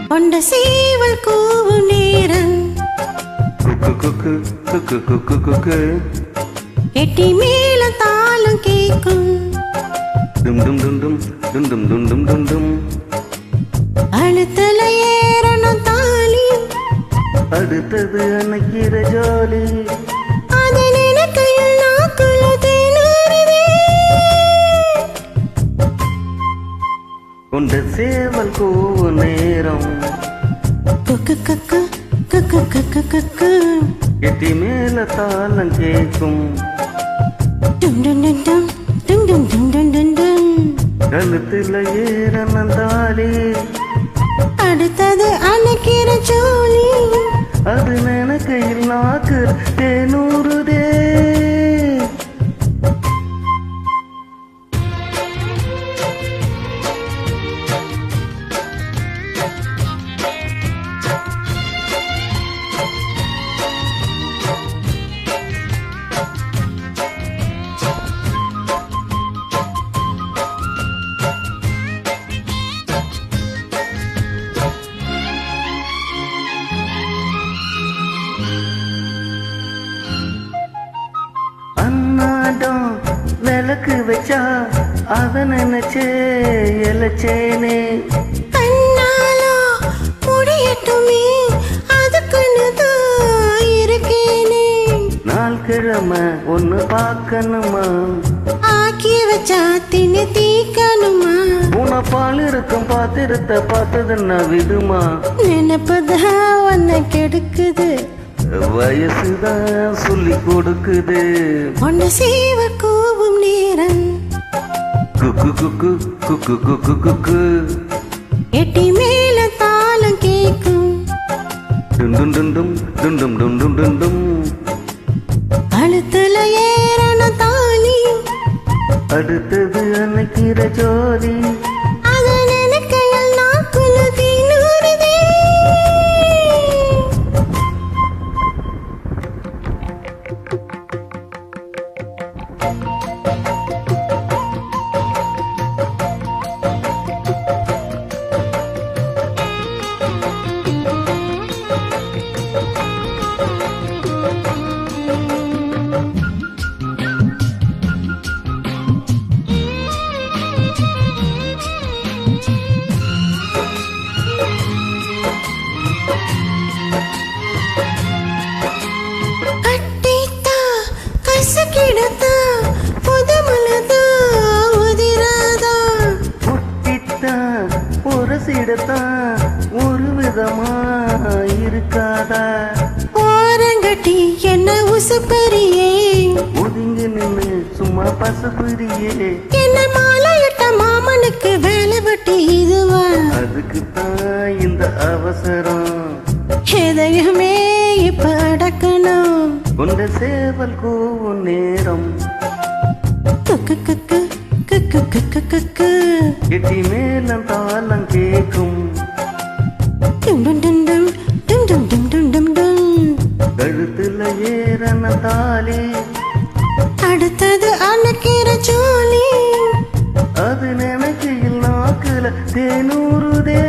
கொண்ட சேவல் கூவும் நேரம் எட்டி மேல தாளம் கேக்கும் அழுத்தல ஏறணும் தாலி அடுத்தது அணைக்கிற ஜாலி அது நினைக்கையில் நாக்குல தேனூறுதே கொண்ட சேவல் கூவு நேரம் குக்கு குக்கு குக்கு குக்கு குக்கு எட்டி மேல தாளம் கேக்கும் டும் டும் டும் டும் டும் டும் டும் டும் டும் டும் கழுத்துல ஏறணும் தாலி அடுத்தது அணைக்கிற ஜோலி அது நினைக்கையில் நாக்கு தேனூறுதே அன்னாடம் விளக்கு வச்சா அத நினைச்சே இழைச்சேனே கண்ணாலோ முடியட்டுமே அதுக்குன்னுதான் இருக்கேனே நாள் கிழமை ஒன்னு பார்க்கணுமா ஆக்கி வச்சா தின்னு தீக்கணுமா உனப்பால் இருக்கும் பாத்திரத்தை பார்த்ததுன்னா விடுமா நினைப்பதான் உன்னை கெடுக்குது வயசுதான் சொல்லி கொடுக்குது ஒன்னு சேவ கூவும் நேரம் குக்கு குக்கு குக்கு குக்கு குக்கு எட்டி மேல தாளம் கேக்கும் டும் டும் டும் டும் டும் டும் டும் டும் டும் அழுத்துல ஏறன தாலி அடுத்தது அணைக்கிற ஜோதி அத நினைக்கையில் நாக்குல தீனூறுதே கட்டித்தா கசக்கிடத்தா புதுமலதா உதிராதா புட்டித்தான் உரசிடத்தான் ஒரு விதமா இருக்காதா ஓரங்கட்டி என்ன உசுப்பறியே ஒதுங்கி நின்னு சும்மா பசுபுரியே என்ன மாலையிட்ட மாமனுக்கு வேலை வெட்டி இதுவா அதுக்குத்தான் இந்த அவசரம் எதையுமே இப்ப அடக்கணும் கொண்ட சேவல் கூவும் நேரம் குக்கு குக்கு குக்கு குக்கு குக்கு எட்டி மேலம் தாளம் கேக்கும் டும் டும் டும் டும் டும் டும் டும் டும் டும் டும் கழுத்துல ஏறன தாலி அடுத்தது அணைக்கிற ஜோலி அது நினைக்கையில் நாக்குல தேனூறுதே